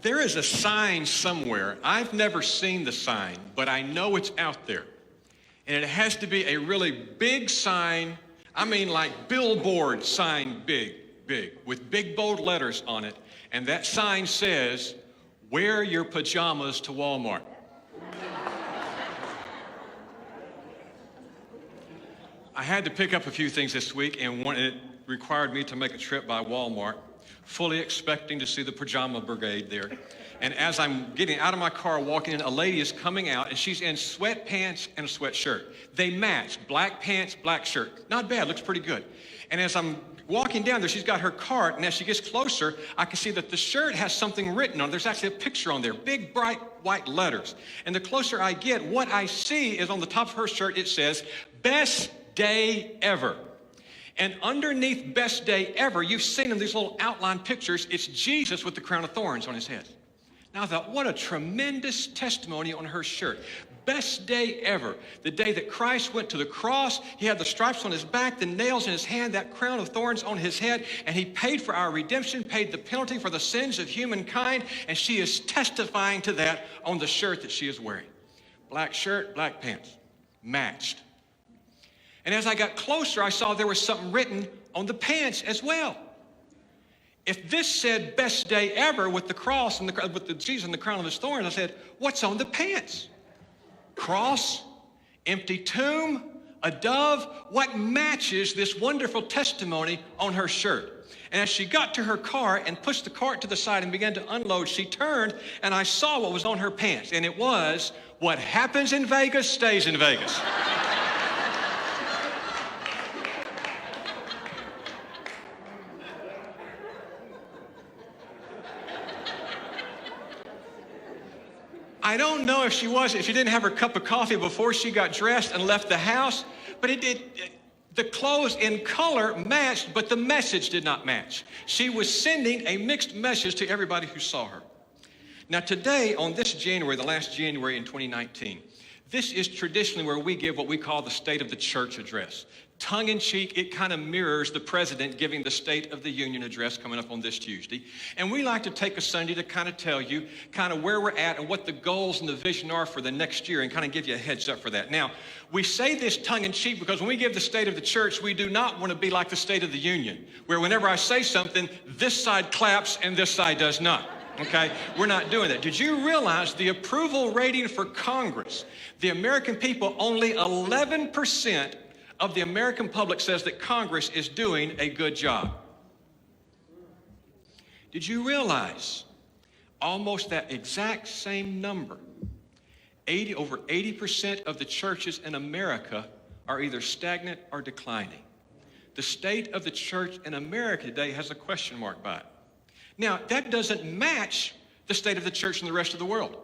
There is a sign somewhere. I've never seen the sign, but I know it's out there. And it has to be a really big sign. I mean, like billboard sign big, with big bold letters on it. And that sign says, "Wear your pajamas to Walmart." I had to pick up a few things this week, and it required me to make a trip by Walmart, fully expecting to see the pajama brigade there. And as I'm getting out of my car, walking in, a lady is coming out, and she's in sweatpants and a sweatshirt. They match, black pants, black shirt. Not bad, looks pretty good. And as I'm walking down there, she's got her cart, and as she gets closer, I can see that the shirt has something written on it. There's actually a picture on there, big, bright, white letters. And the closer I get, what I see is on the top of her shirt, it says, "Best Day Ever." And underneath "Best Day Ever," you've seen in these little outline pictures, it's Jesus with the crown of thorns on his head. Now I thought, what a tremendous testimony on her shirt. Best day ever. The day that Christ went to the cross, he had the stripes on his back, the nails in his hand, that crown of thorns on his head, and he paid for our redemption, paid the penalty for the sins of humankind, and she is testifying to that on the shirt that she is wearing. Black shirt, black pants, matched. And as I got closer, I saw there was something written on the pants as well. If this said "Best Day Ever" with the cross and with the Jesus and the crown of his thorns, I said, what's on the pants? Cross, empty tomb, a dove. What matches this wonderful testimony on her shirt? And as she got to her car and pushed the cart to the side and began to unload, she turned and I saw what was on her pants. And it was, "What happens in Vegas stays in Vegas." I don't know if she didn't have her cup of coffee before she got dressed and left the house, but the clothes in color matched, but the message did not match. She was sending a mixed message to everybody who saw her. Now today, on this January, the last January in 2019, this is traditionally where we give what we call the State of the Church address. Tongue-in-cheek, it kind of mirrors the president giving the State of the Union address coming up on this Tuesday. And we like to take a Sunday to kind of tell you kind of where we're at and what the goals and the vision are for the next year and kind of give you a heads up for that. Now, we say this tongue-in-cheek because when we give the State of the Church, we do not want to be like the State of the Union, where whenever I say something, this side claps and this side does not. Okay, we're not doing that. Did you realize the approval rating for Congress, the American people, only 11% of the American public says that Congress is doing a good job? Did you realize almost that exact same number, over 80% of the churches in America are either stagnant or declining? The state of the church in America today has a question mark by it. Now, that doesn't match the state of the church in the rest of the world.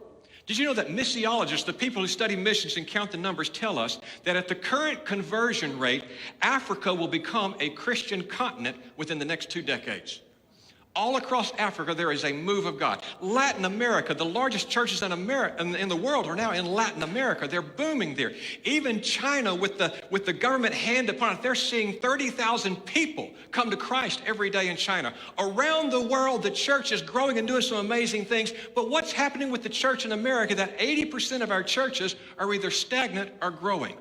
Did you know that missiologists, the people who study missions and count the numbers, tell us that at the current conversion rate, Africa will become a Christian continent within the next 2 decades? All across Africa, there is a move of God. Latin America, the largest churches in the world are now in Latin America. They're booming there. Even China, with the government hand upon it, they're seeing 30,000 people come to Christ every day in China. Around the world, the church is growing and doing some amazing things. But what's happening with the church in America? That 80% of our churches are either stagnant or growing.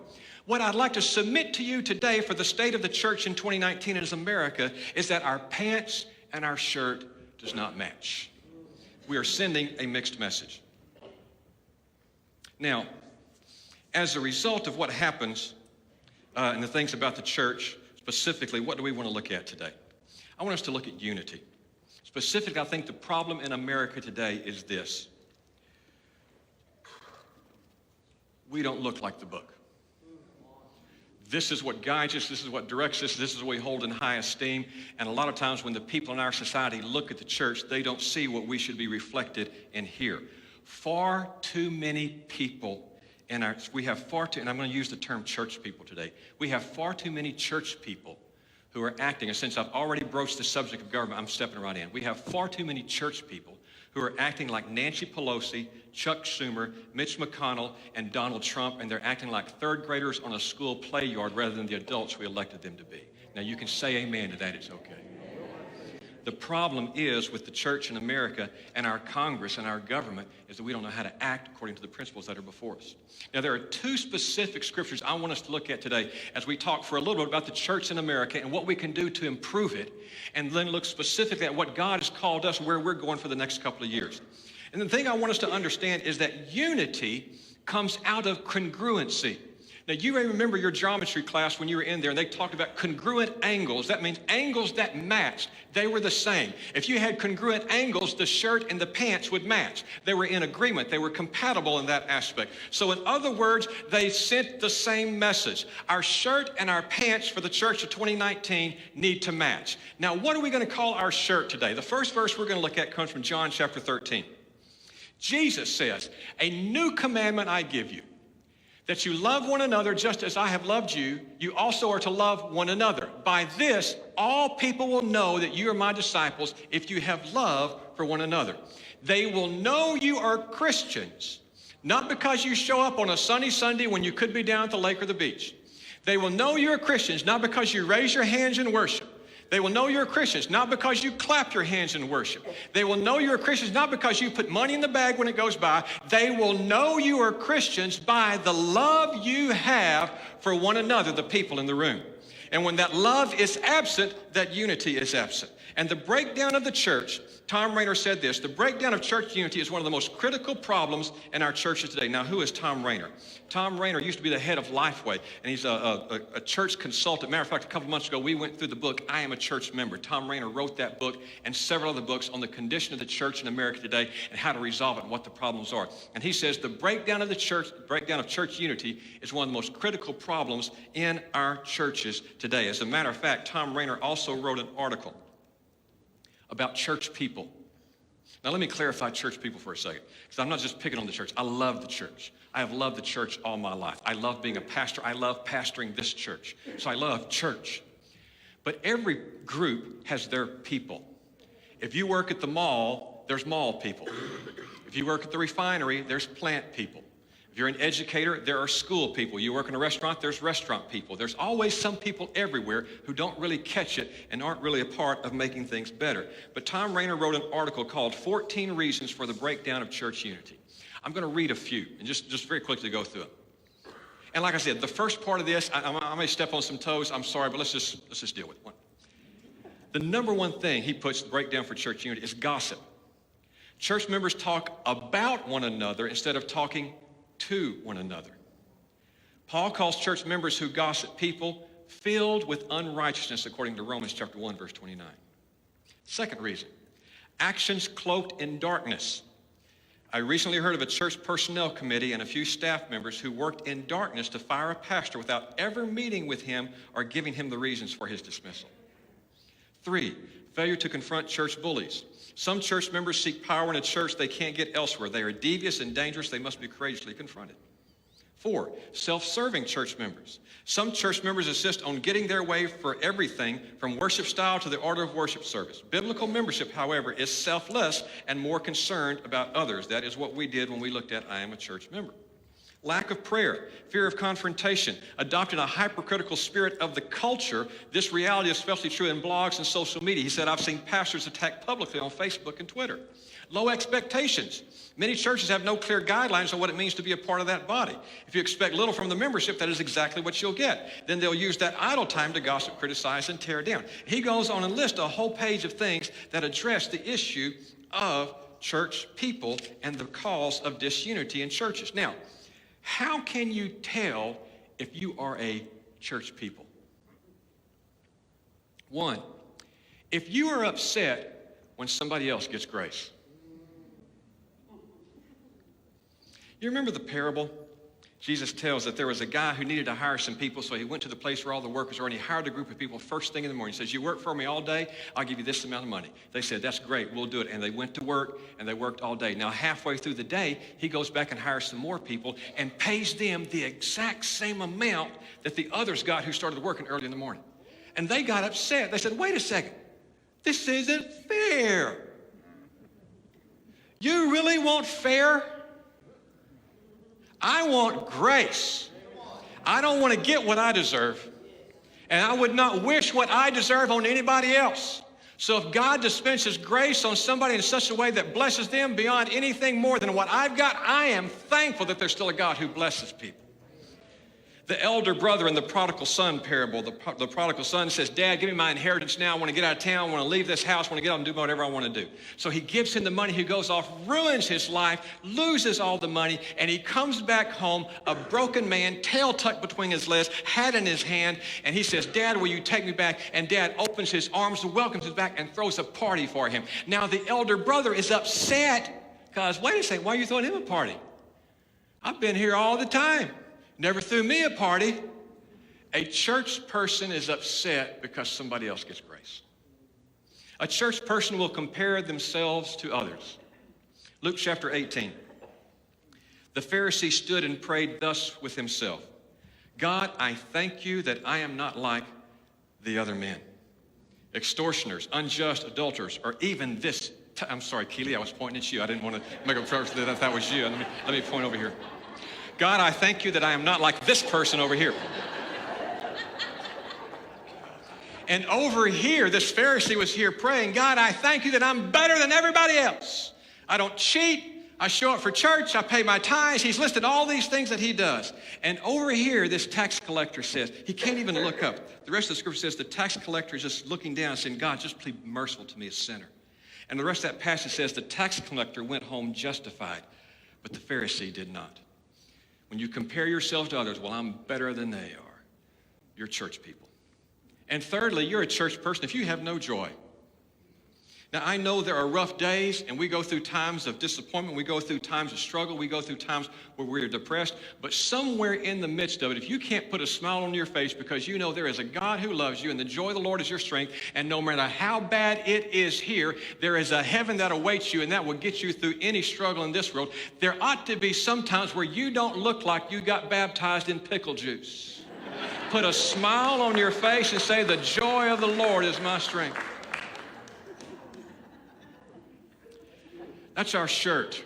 What I'd like to submit to you today for the state of the church in 2019 as America is that our pants and our shirt does not match. We are sending a mixed message. Now, as a result of what happens and the things about the church, specifically, what do we want to look at today? I want us to look at unity. Specifically, I think the problem in America today is this. We don't look like the book. This is what guides us, this is what directs us, this is what we hold in high esteem. And a lot of times when the people in our society look at the church, they don't see what we should be reflected in here. Far too many people and I'm going to use the term church people today. We have far too many church people who are acting, and since I've already broached the subject of government, I'm stepping right in. We have far too many church people who are acting like Nancy Pelosi, Chuck Schumer, Mitch McConnell, and Donald Trump, and they're acting like third graders on a school play yard rather than the adults we elected them to be. Now, you can say amen to that, it's okay. The problem is with the church in America and our Congress and our government is that we don't know how to act according to the principles that are before us. Now, there are two specific scriptures I want us to look at today as we talk for a little bit about the church in America and what we can do to improve it, and then look specifically at what God has called us and where we're going for the next couple of years. And the thing I want us to understand is that unity comes out of congruency. Now, you may remember your geometry class when you were in there, and they talked about congruent angles. That means angles that matched. They were the same. If you had congruent angles, the shirt and the pants would match. They were in agreement. They were compatible in that aspect. So in other words, they sent the same message. Our shirt and our pants for the church of 2019 need to match. Now, what are we going to call our shirt today? The first verse we're going to look at comes from John chapter 13. Jesus says, "A new commandment I give you, that you love one another just as I have loved you, you also are to love one another. By this, all people will know that you are my disciples if you have love for one another. They will know you are Christians, not because you show up on a sunny Sunday when you could be down at the lake or the beach. They will know you are Christians, not because you raise your hands in worship. They will know you're Christians, not because you clap your hands in worship. They will know you're Christians, not because you put money in the bag when it goes by. They will know you are Christians by the love you have for one another, the people in the room." And when that love is absent, that unity is absent. And the breakdown of the church, Tom Rainer said this, the breakdown of church unity is one of the most critical problems in our churches today. Now, who is Tom Rainer? Tom Rainer used to be the head of Lifeway, and he's a church consultant. Matter of fact, a couple months ago, we went through the book, I Am a Church Member. Tom Rainer wrote that book and several other books on the condition of the church in America today and how to resolve it and what the problems are. And he says the breakdown of church unity is one of the most critical problems in our churches today. As a matter of fact, Tom Rainer also wrote an article about church people. Now, let me clarify church people for a second, because I'm not just picking on the church. I love the church. I have loved the church all my life. I love being a pastor. I love pastoring this church. So I love church. But every group has their people. If you work at the mall, there's mall people. If you work at the refinery, there's plant people. If you're an educator, there are school people. You work in a restaurant, there's restaurant people. There's always some people everywhere who don't really catch it and aren't really a part of making things better. But Tom Rainer wrote an article called 14 Reasons for the Breakdown of Church Unity. I'm going to read a few and just very quickly go through it. And like I said, the first part of this, I may step on some toes. I'm sorry, but let's just deal with it. The number one thing he puts the breakdown for church unity is gossip. Church members talk about one another instead of talking to one another. Paul calls church members who gossip people filled with unrighteousness, according to Romans chapter 1, verse 29. Second reason, actions cloaked in darkness. I recently heard of a church personnel committee and a few staff members who worked in darkness to fire a pastor without ever meeting with him or giving him the reasons for his dismissal. 3, failure to confront church bullies. Some church members seek power in a church they can't get elsewhere. They are devious and dangerous. They must be courageously confronted. 4, self-serving church members. Some church members insist on getting their way for everything from worship style to the order of worship service. Biblical membership, however, is selfless and more concerned about others. That is what we did when we looked at I Am a Church Member. Lack of prayer, fear of confrontation, adopting a hypercritical spirit of the culture. This reality is especially true in blogs and social media. He said, I've seen pastors attacked publicly on Facebook and Twitter. Low expectations. Many churches have no clear guidelines on what it means to be a part of that body. If you expect little from the membership, that is exactly what you'll get. Then they'll use that idle time to gossip, criticize, and tear down. He goes on and lists a whole page of things that address the issue of church people and the cause of disunity in churches. Now, how can you tell if you are a church people? 1, if you are upset when somebody else gets grace. You remember the parable? Jesus tells that there was a guy who needed to hire some people, so he went to the place where all the workers were, and he hired a group of people first thing in the morning. He says, you work for me all day, I'll give you this amount of money. They said, that's great, we'll do it. And they went to work, and they worked all day. Now, halfway through the day, he goes back and hires some more people and pays them the exact same amount that the others got who started working early in the morning. And they got upset. They said, wait a second, this isn't fair. You really want fair? I want grace. I don't want to get what I deserve. And I would not wish what I deserve on anybody else. So if God dispenses grace on somebody in such a way that blesses them beyond anything more than what I've got, I am thankful that there's still a God who blesses people. The elder brother in the prodigal son parable, the prodigal son says, Dad, give me my inheritance now. I want to get out of town. I want to leave this house. I want to get out and do whatever I want to do. So he gives him the money. He goes off, ruins his life, loses all the money, and he comes back home, a broken man, tail tucked between his legs, hat in his hand, and he says, Dad, will you take me back? And Dad opens his arms, welcomes him back, and throws a party for him. Now the elder brother is upset because, wait a second, why are you throwing him a party? I've been here all the time. Never threw me a party. A church person is upset because somebody else gets grace. A church person will compare themselves to others. Luke chapter 18. The Pharisee stood and prayed thus with himself. God, I thank you that I am not like the other men. Extortioners, unjust, adulterers, or even this. I'm sorry, Keely, I was pointing at you. I didn't want to make a first that that was you. Let me point over here. God, I thank you that I am not like this person over here. And over here, this Pharisee was here praying, God, I thank you that I'm better than everybody else. I don't cheat. I show up for church. I pay my tithes. He's listed all these things that he does. And over here, this tax collector says, he can't even look up. The rest of the scripture says the tax collector is just looking down and saying, God, just please be merciful to me, a sinner. And the rest of that passage says the tax collector went home justified, but the Pharisee did not. When you compare yourself to others, well, I'm better than they are. You're church people. And thirdly, you're a church person if you have no joy. Now, I know there are rough days, and we go through times of disappointment. We go through times of struggle. We go through times where we're depressed. But somewhere in the midst of it, if you can't put a smile on your face because you know there is a God who loves you and the joy of the Lord is your strength, and no matter how bad it is here, there is a heaven that awaits you, and that will get you through any struggle in this world. There ought to be some times where you don't look like you got baptized in pickle juice. Put a smile on your face and say, the joy of the Lord is my strength. That's our shirt.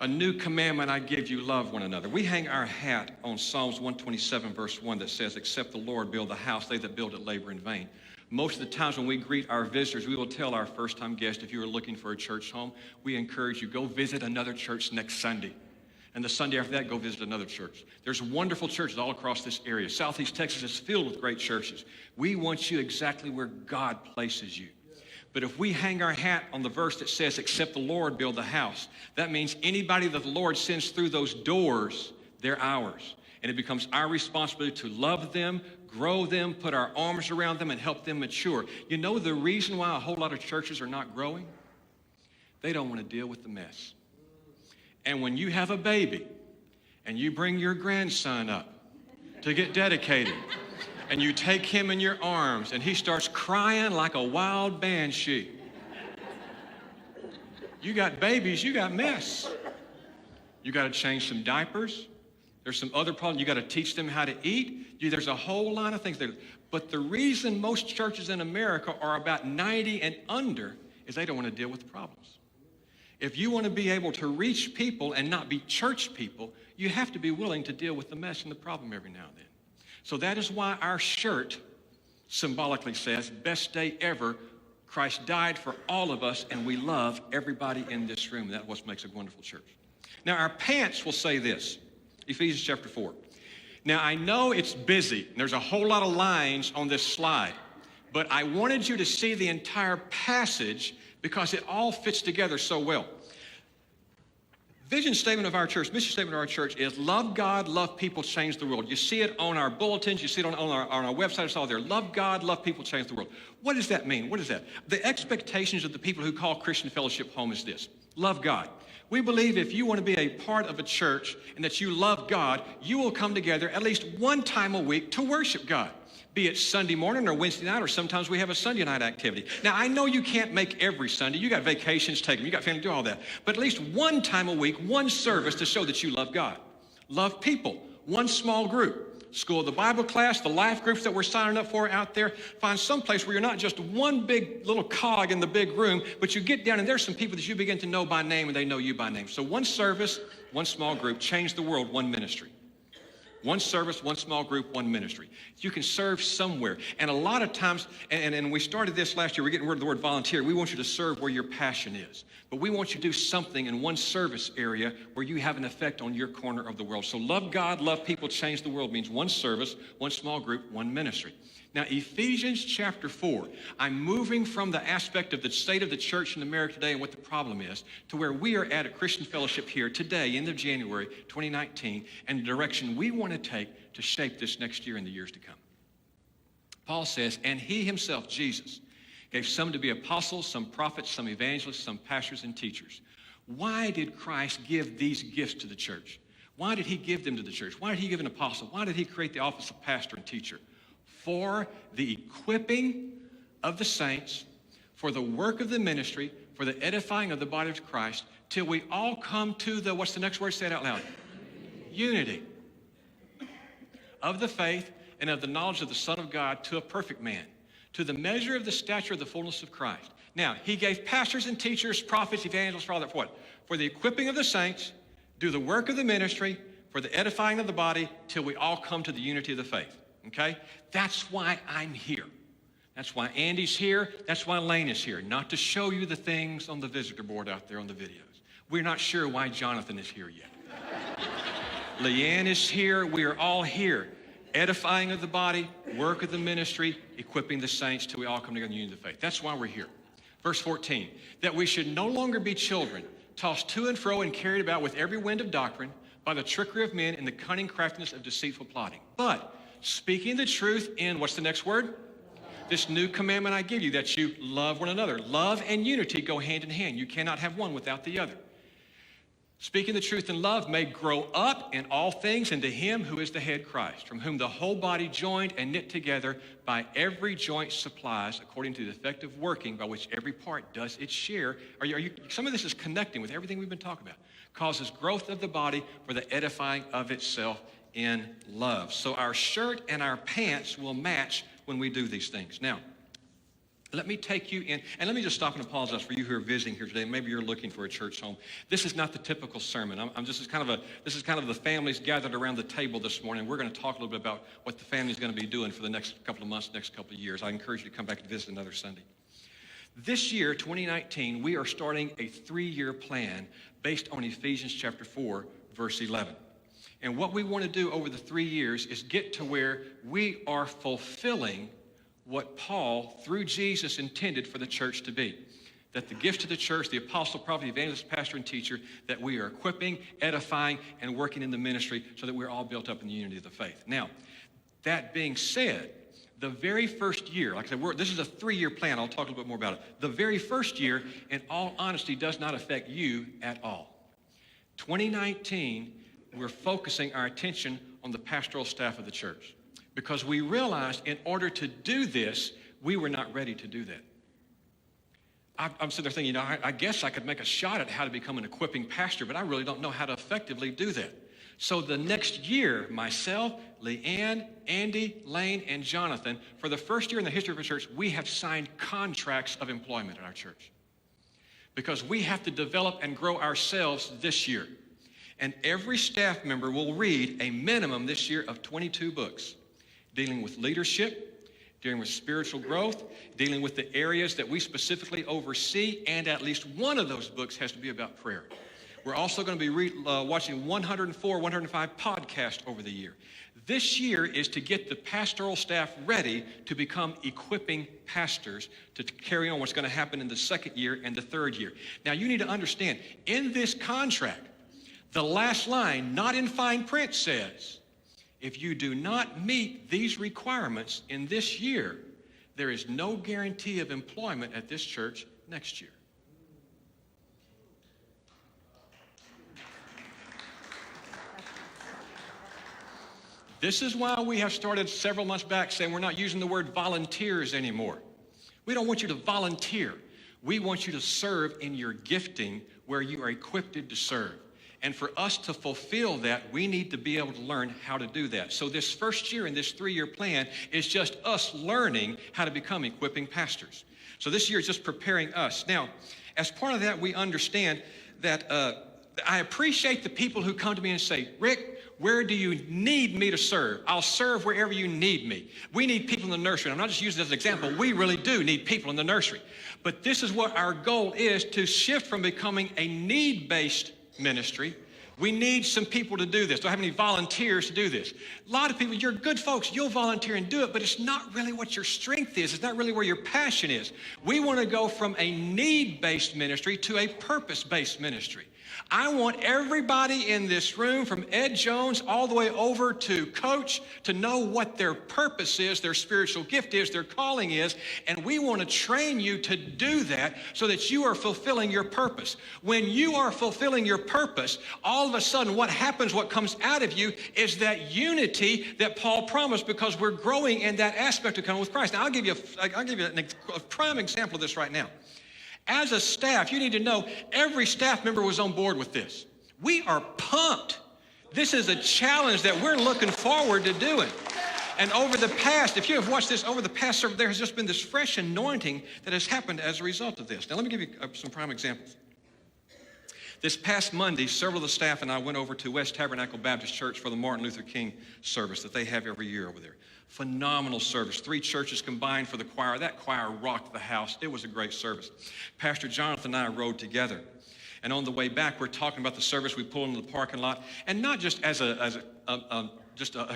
A new commandment I give you, love one another. We hang our hat on Psalms 127, verse 1 that says, except the Lord build the house, they that build it labor in vain. Most of the times when we greet our visitors, we will tell our first-time guest, if you are looking for a church home, we encourage you, go visit another church next Sunday. And the Sunday after that, go visit another church. There's wonderful churches all across this area. Southeast Texas is filled with great churches. We want you exactly where God places you. But if we hang our hat on the verse that says, except the Lord build the house, that means anybody that the Lord sends through those doors, they're ours. And it becomes our responsibility to love them, grow them, put our arms around them, and help them mature. You know the reason why a whole lot of churches are not growing? They don't want to deal with the mess. And when you have a baby, and you bring your grandson up to get dedicated, and you take him in your arms, and he starts crying like a wild banshee. You got babies, you got mess. You got to change some diapers. There's some other problems. You got to teach them how to eat. There's a whole line of things there. But the reason most churches in America are about 90 and under is they don't want to deal with the problems. If you want to be able to reach people and not be church people, you have to be willing to deal with the mess and the problem every now and then. So that is why our shirt symbolically says, best day ever, Christ died for all of us, and we love everybody in this room. That's what makes a wonderful church. Now, our pants will say this, Ephesians chapter 4. Now, I know it's busy, and there's a whole lot of lines on this slide, but I wanted you to see the entire passage because it all fits together so well. Vision statement of our church, mission statement of our church is love God, love people, change the world. You see it on our bulletins, you see it on our website, it's all there. Love God, love people, change the world. What does that mean? What is that? The expectations of the people who call Christian Fellowship home is this. Love God. We believe if you want to be a part of a church and that you love God, you will come together at least one time a week to worship God. Be it Sunday morning or Wednesday night, or sometimes we have a Sunday night activity. Now, I know you can't make every Sunday. You got vacations taken. You got family to do all that. But at least one time a week, one service to show that you love God. Love people. One small group. School of the Bible class, the life groups that we're signing up for out there. Find some place where you're not just one big little cog in the big room, but you get down and there's some people that you begin to know by name and they know you by name. So one service, one small group, change the world, one ministry. One service, one small group, one ministry. You can serve somewhere. And a lot of times, and we started this last year, we're getting rid of the word volunteer. We want you to serve where your passion is. But we want you to do something in one service area where you have an effect on your corner of the world. So love God, love people, change the world means one service, one small group, one ministry. Now, Ephesians chapter 4, I'm moving from the aspect of the state of the church in America today and what the problem is to where we are at Christian Fellowship here today, end of January 2019, and the direction we want to take to shape this next year and the years to come. Paul says, and he himself, Jesus, gave some to be apostles, some prophets, some evangelists, some pastors and teachers. Why did Christ give these gifts to the church? Why did he give them to the church? Why did he give an apostle? Why did he create the office of pastor and teacher? For the equipping of the saints, for the work of the ministry, for the edifying of the body of Christ, till we all come to the, what's the next word? Say it out loud. Unity of the faith and of the knowledge of the Son of God, to a perfect man, to the measure of the stature of the fullness of Christ. Now, he gave pastors and teachers, prophets, evangelists, for all that, for what? For the equipping of the saints, do the work of the ministry, for the edifying of the body, till we all come to the unity of the faith. Okay? That's why I'm here. That's why Andy's here. That's why Lane is here. Not to show you the things on the visitor board out there on the videos. We're not sure why Jonathan is here yet. Leanne is here. We are all here. Edifying of the body, work of the ministry, equipping the saints till we all come together in the unity of the faith. That's why we're here. Verse 14, that we should no longer be children, tossed to and fro and carried about with every wind of doctrine, by the trickery of men and the cunning craftiness of deceitful plotting. But speaking the truth in, what's the next word? This new commandment I give you, that you love one another. Love and unity go hand in hand. You cannot have one without the other. Speaking the truth in love may grow up in all things into him who is the head, Christ, from whom the whole body joined and knit together by every joint supplies according to the effective working by which every part does its share. Some of this is connecting with everything we've been talking about. Causes growth of the body for the edifying of itself in love. So our shirt and our pants will match when we do these things. Now, let me take you in, and let me just stop and apologize for you who are visiting here today. Maybe you're looking for a church home. This is not the typical sermon. This is kind of the families gathered around the table this morning. We're going to talk a little bit about what the family's going to be doing for the next couple of months, next couple of years. I encourage you to come back and visit another Sunday. This year, 2019, we are starting a 3-year plan based on Ephesians chapter 4, verse 11. And what we want to do over the 3 years is get to where we are fulfilling what Paul, through Jesus, intended for the church to be. That the gifts of the church, the apostle, prophet, evangelist, pastor, and teacher, that we are equipping, edifying, and working in the ministry so that we're all built up in the unity of the faith. Now, that being said, the very first year, like I said, this is a 3-year plan. I'll talk a little bit more about it. The very first year, in all honesty, does not affect you at all. 2019, we're focusing our attention on the pastoral staff of the church because we realized in order to do this, we were not ready to do that. I'm sitting there thinking, I guess I could make a shot at how to become an equipping pastor, but I really don't know how to effectively do that. So the next year, myself, Leanne, Andy, Lane, and Jonathan, for the first year in the history of our church, we have signed contracts of employment in our church because we have to develop and grow ourselves this year. And every staff member will read a minimum this year of 22 books dealing with leadership, dealing with spiritual growth, dealing with the areas that we specifically oversee, and at least one of those books has to be about prayer. We're also going to be watching 104, 105 podcasts over the year. This year is to get the pastoral staff ready to become equipping pastors to carry on what's going to happen in the second year and the third year. Now, you need to understand, in this contract, the last line, not in fine print, says, if you do not meet these requirements in this year, there is no guarantee of employment at this church next year. This is why we have started several months back saying we're not using the word volunteers anymore. We don't want you to volunteer. We want you to serve in your gifting where you are equipped to serve. And for us to fulfill that, we need to be able to learn how to do that. So this first year in this 3-year plan is just us learning how to become equipping pastors. So this year is just preparing us. Now, as part of that, we understand that I appreciate the people who come to me and say, Rick, Where do you need me to serve? I'll serve wherever you need me. We need people in the nursery. I'm not just using it as an example. We really do need people in the nursery. But this is what our goal is, to shift from becoming a need-based ministry. We need some people to do this. Do I have any volunteers to do this? A lot of people, you're good folks, you'll volunteer and do it, but it's not really what your strength is. It's not really where your passion is. We want to go from a need-based ministry to a purpose-based ministry. I want everybody in this room, from Ed Jones all the way over to Coach, to know what their purpose is, their spiritual gift is, their calling is, and we want to train you to do that so that you are fulfilling your purpose. When you are fulfilling your purpose, all of a sudden what happens, what comes out of you is that unity that Paul promised, because we're growing in that aspect of coming with Christ. Now, I'll give you a prime example of this right now. As a staff, you need to know every staff member was on board with this. We are pumped. This is a challenge that we're looking forward to doing. And over the past, if you have watched this, over the past, there has just been this fresh anointing that has happened as a result of this. Now, let me give you some prime examples. This past Monday, several of the staff and I went over to West Tabernacle Baptist Church for the Martin Luther King service that they have every year over there. Phenomenal service. 3 churches combined for the choir. That choir rocked the house. It was a great service. Pastor Jonathan and I rode together. And on the way back, we're talking about the service. We pulled into the parking lot. And not just as a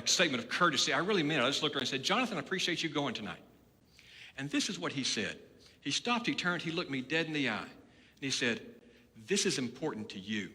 statement of courtesy. I really meant it. I just looked at him and said, Jonathan, I appreciate you going tonight. And this is what he said. He stopped, he turned, he looked me dead in the eye. And he said, this is important to you.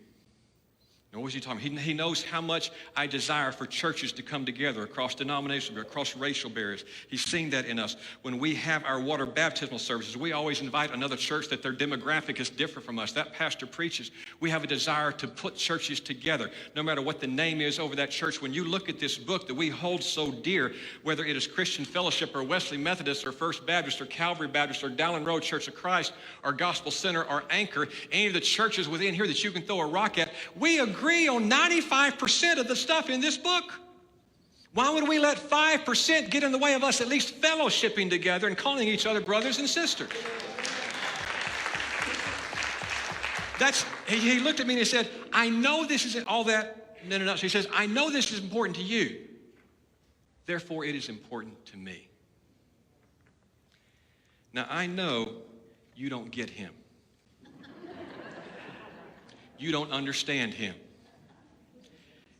Now, what was he talking about? He knows how much I desire for churches to come together across denominations, across racial barriers. He's seen that in us. When we have our water baptismal services, we always invite another church that their demographic is different from us. That pastor preaches. We have a desire to put churches together, no matter what the name is over that church. When you look at this book that we hold so dear, whether it is Christian Fellowship or Wesley Methodist or First Baptist or Calvary Baptist or Dowling Road Church of Christ or Gospel Center or Anchor, any of the churches within here that you can throw a rock at, we agree on 95% of the stuff in this book. Why would we let 5% get in the way of us at least fellowshipping together and calling each other brothers and sisters? He looked at me and he said, I know this isn't all that. No. So he says, I know this is important to you. Therefore, it is important to me. Now, I know you don't get him. You don't understand him.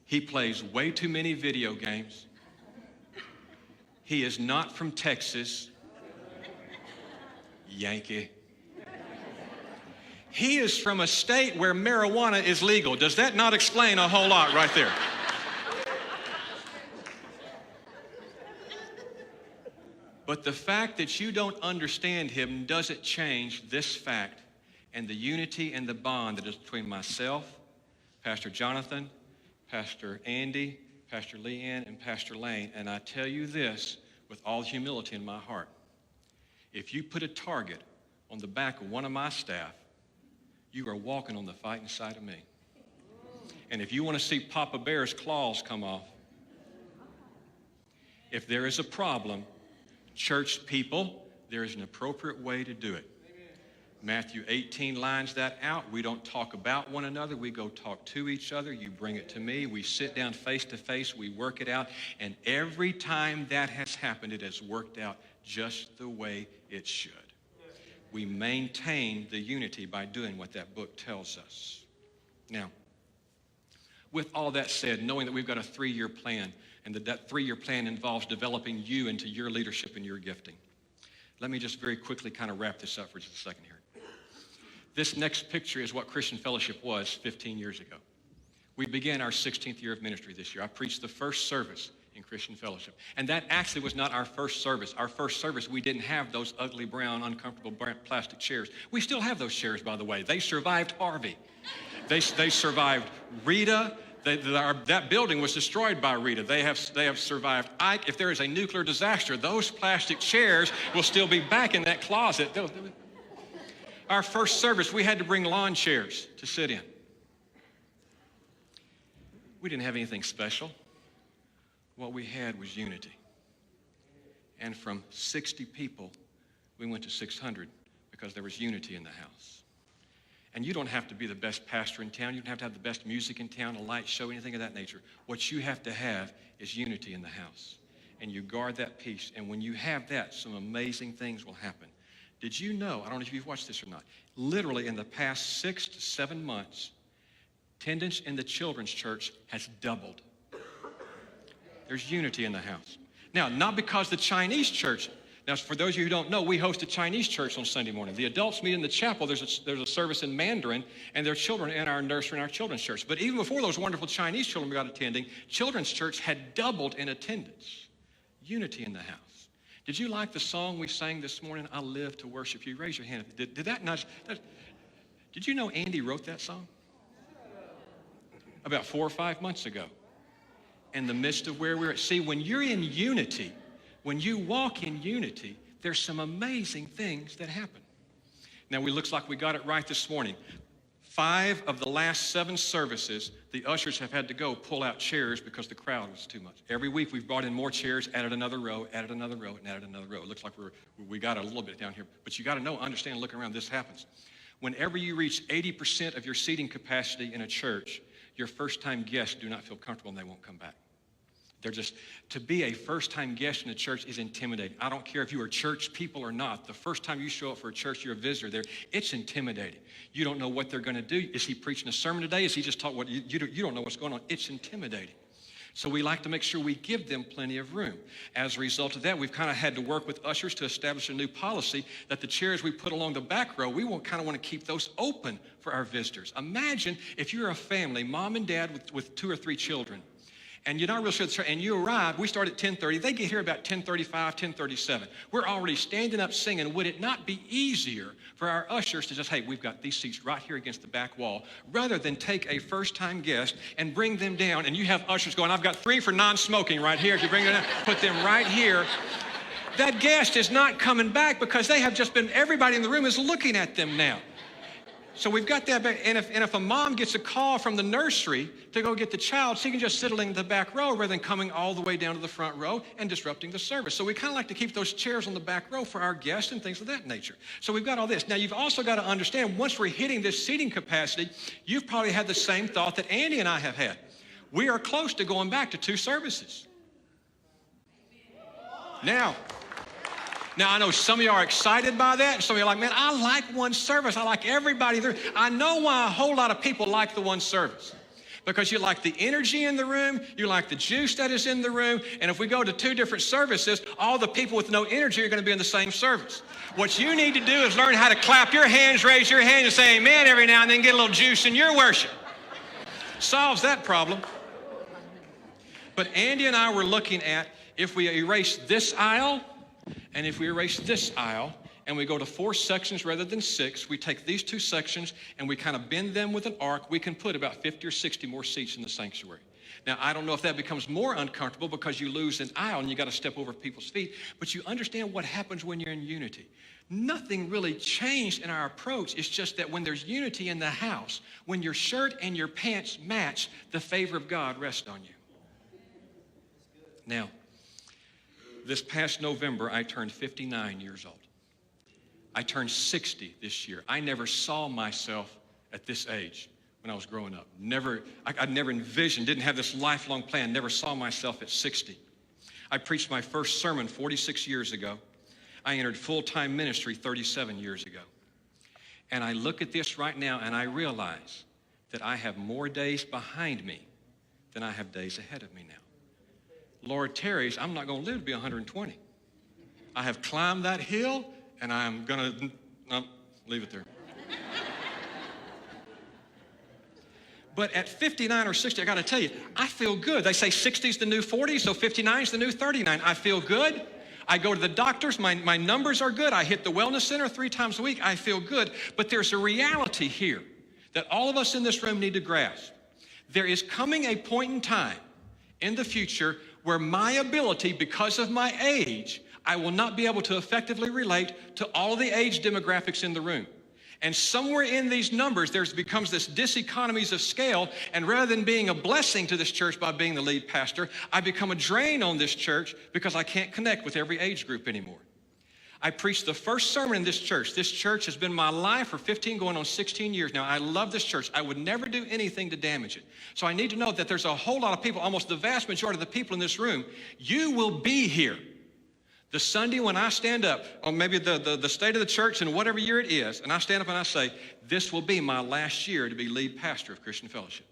He plays way too many video games. He is not from Texas. Yankee. He is from a state where marijuana is legal. Does that not explain a whole lot right there? But the fact that you don't understand him doesn't change this fact and the unity and the bond that is between myself, Pastor Jonathan, Pastor Andy, Pastor Leanne, and Pastor Lane. And I tell you this with all humility in my heart. If you put a target on the back of one of my staff, you are walking on the fighting side of me. And if you want to see Papa Bear's claws come off, if there is a problem, church people, there is an appropriate way to do it. Matthew 18 lines that out. We don't talk about one another. We go talk to each other. You bring it to me. We sit down face to face. We work it out. And every time that has happened, it has worked out just the way it should. We maintain the unity by doing what that book tells us. Now, with all that said, knowing that we've got a 3-year plan, and that 3-year plan involves developing you into your leadership and your gifting, let me just very quickly kind of wrap this up for just a second here. This next picture is what Christian Fellowship was 15 years ago. We began our 16th year of ministry this year. I preached the first service in Christian Fellowship. And that actually was not our first service. Our first service, we didn't have those ugly, brown, uncomfortable plastic chairs. We still have those chairs, by the way. They survived Harvey. They survived Rita. That building was destroyed by Rita. They have survived Ike. If there is a nuclear disaster, those plastic chairs will still be back in that closet. Our first service, we had to bring lawn chairs to sit in. We didn't have anything special. What we had was unity. And from 60 people, we went to 600 because there was unity in the house. And you don't have to be the best pastor in town. You don't have to have the best music in town, a light show, anything of that nature. What you have to have is unity in the house. And you guard that peace. And when you have that, some amazing things will happen. Did you know, I don't know if you've watched this or not, literally in the past 6 to 7 months, attendance in the children's church has doubled. There's unity in the house. Now, not because the Chinese church. Now, for those of you who don't know, we host a Chinese church on Sunday morning. The adults meet in the chapel. There's a service in Mandarin, and there are children in our nursery and our children's church. But even before those wonderful Chinese children we got attending, children's church had doubled in attendance. Unity in the house. Did you like the song we sang this morning, I Live to Worship You? Raise your hand. Did that not? Did you know Andy wrote that song? About 4 or 5 months ago. In the midst of where we're at. See, when you're in unity, when you walk in unity, there's some amazing things that happen. Now, it looks like we got it right this morning. 5 of the last 7 services, the ushers have had to go pull out chairs because the crowd was too much. Every week we've brought in more chairs, added another row, added another row, and added another row. It looks like we got a little bit down here. But you got to know, understand, looking around, this happens. Whenever you reach 80% of your seating capacity in a church, your first-time guests do not feel comfortable and they won't come back. To be a first-time guest in a church is intimidating. I don't care if you are church people or not. The first time you show up for a church, you're a visitor there, it's intimidating. You don't know what they're going to do. Is he preaching a sermon today? Is he just talking? You don't know what's going on. It's intimidating. So we like to make sure we give them plenty of room. As a result of that, we've kind of had to work with ushers to establish a new policy that the chairs we put along the back row, we kind of want to keep those open for our visitors. Imagine if you're a family, mom and dad with 2 or 3 children, and you're not real sure, and you arrive, we start at 10:30, they get here about 10:35, 10:37. We're already standing up singing. Would it not be easier for our ushers to just, hey, we've got these seats right here against the back wall, rather than take a first-time guest and bring them down, and you have ushers going, I've got 3 for non-smoking right here. If you bring them down, put them right here. That guest is not coming back because they have just been, everybody in the room is looking at them now. So we've got that back. And if a mom gets a call from the nursery to go get the child, she can just sit in the back row rather than coming all the way down to the front row and disrupting the service. So we kind of like to keep those chairs on the back row for our guests and things of that nature. So we've got all this. Now, you've also got to understand, once we're hitting this seating capacity, you've probably had the same thought that Andy and I have had. We are close to going back to 2 services. Now, I know some of you are excited by that, and some of you are like, man, I like one service. I like everybody there. I know why a whole lot of people like the one service. Because you like the energy in the room, you like the juice that is in the room, and if we go to 2 different services, all the people with no energy are going to be in the same service. What you need to do is learn how to clap your hands, raise your hand, and say amen every now and then, get a little juice in your worship. Solves that problem. But Andy and I were looking at, if we erase this aisle, and if we erase this aisle and we go to 4 sections rather than 6, we take these 2 sections and we kind of bend them with an arc, we can put about 50 or 60 more seats in the sanctuary. Now, I don't know if that becomes more uncomfortable because you lose an aisle and you got to step over people's feet, but you understand what happens when you're in unity. Nothing really changed in our approach. It's just that when there's unity in the house, when your shirt and your pants match, the favor of God rests on you. Now, this past November, I turned 59 years old. I turned 60 this year. I never saw myself at this age when I was growing up. I never envisioned, didn't have this lifelong plan, never saw myself at 60. I preached my first sermon 46 years ago. I entered full-time ministry 37 years ago. And I look at this right now and I realize that I have more days behind me than I have days ahead of me now. Lord tarries, I'm not going to live to be 120. I have climbed that hill, and I'm going to leave it there. But at 59 or 60, I got to tell you, I feel good. They say 60 is the new 40, so 59 is the new 39. I feel good. I go to the doctors. My numbers are good. I hit the wellness center 3 times a week. I feel good. But there's a reality here that all of us in this room need to grasp. There is coming a point in time in the future where my ability, because of my age, I will not be able to effectively relate to all the age demographics in the room. And somewhere in these numbers, there becomes this diseconomies of scale, and rather than being a blessing to this church by being the lead pastor, I become a drain on this church because I can't connect with every age group anymore. I preached the first sermon in this church. This church has been my life for 15, going on 16 years now. I love this church. I would never do anything to damage it. So I need to know that there's a whole lot of people, almost the vast majority of the people in this room, you will be here. The Sunday when I stand up, or maybe the state of the church in whatever year it is, and I stand up and I say, this will be my last year to be lead pastor of Christian Fellowship.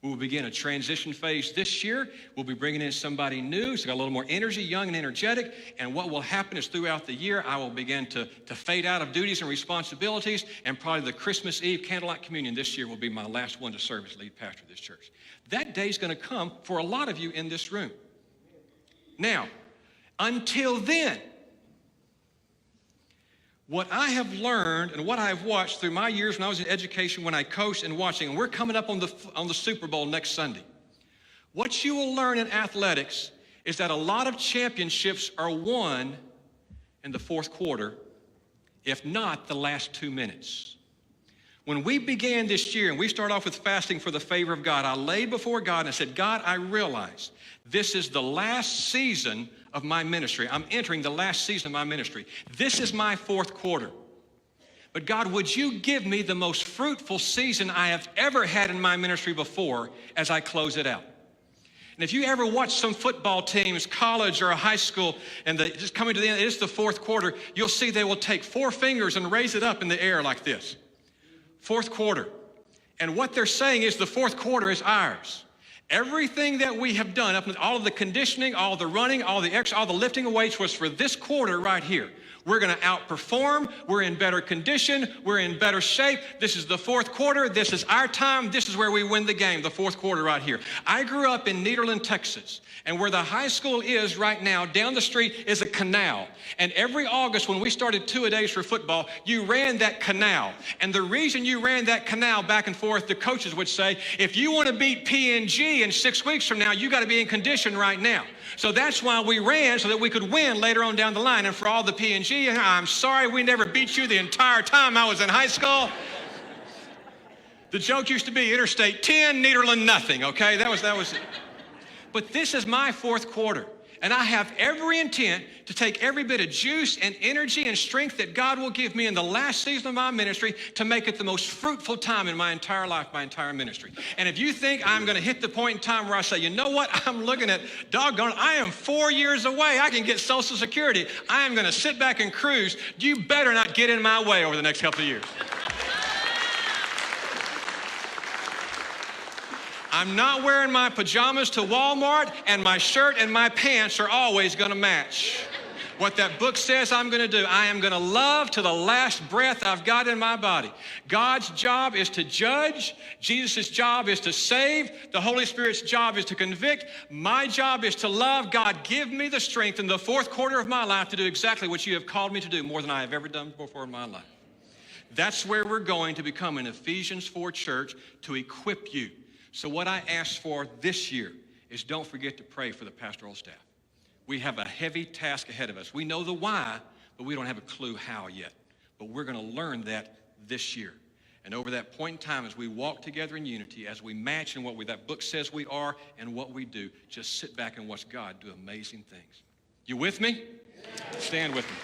We will begin a transition phase this year. We'll be bringing in somebody new, who's got a little more energy, young and energetic. And what will happen is throughout the year, I will begin to fade out of duties and responsibilities. And probably the Christmas Eve candlelight communion this year will be my last one to serve as lead pastor of this church. That day's going to come for a lot of you in this room. Now, until then, what I have learned and what I have watched through my years when I was in education, when I coached and watching, and we're coming up on the Super Bowl next Sunday. What you will learn in athletics is that a lot of championships are won in the fourth quarter, if not the last 2 minutes. When we began this year and we start off with fasting for the favor of God, I laid before God and I said, God, I realize this is the last season of my ministry. I'm entering the last season of my ministry. This is my fourth quarter. But God, would you give me the most fruitful season I have ever had in my ministry before as I close it out? And if you ever watch some football teams, college or a high school, and they just coming to the end, it's the fourth quarter, you'll see they will take 4 fingers and raise it up in the air like this. Fourth quarter. And what they're saying is the fourth quarter is ours. Everything that we have done, all of the conditioning, all the running, all the lifting of weights was for this quarter right here. We're going to outperform. We're in better condition. We're in better shape. This is the fourth quarter. This is our time. This is where we win the game, the fourth quarter right here. I grew up in Nederland, Texas, and where the high school is right now, down the street is a canal. And every August when we started 2-a-days for football, you ran that canal. And the reason you ran that canal back and forth, the coaches would say, if you want to beat PNG in 6 weeks from now, you got to be in condition right now. So that's why we ran, so that we could win later on down the line. And for all the PNG, I'm sorry we never beat you the entire time I was in high school. The joke used to be Interstate 10, Nederland nothing, okay? That was it. But this is my fourth quarter. And I have every intent to take every bit of juice and energy and strength that God will give me in the last season of my ministry to make it the most fruitful time in my entire life, my entire ministry. And if you think I'm going to hit the point in time where I say, you know what, I'm looking at, doggone, I am 4 years away. I can get Social Security. I am going to sit back and cruise. You better not get in my way over the next couple of years. I'm not wearing my pajamas to Walmart, and my shirt and my pants are always going to match. What that book says I'm going to do, I am going to love to the last breath I've got in my body. God's job is to judge. Jesus' job is to save. The Holy Spirit's job is to convict. My job is to love. God, give me the strength in the fourth quarter of my life to do exactly what you have called me to do, more than I have ever done before in my life. That's where we're going to become an Ephesians 4 church, to equip you. So what I ask for this year is don't forget to pray for the pastoral staff. We have a heavy task ahead of us. We know the why, but we don't have a clue how yet. But we're going to learn that this year. And over that point in time, as we walk together in unity, as we match in what that book says we are and what we do, just sit back and watch God do amazing things. You with me? Stand with me.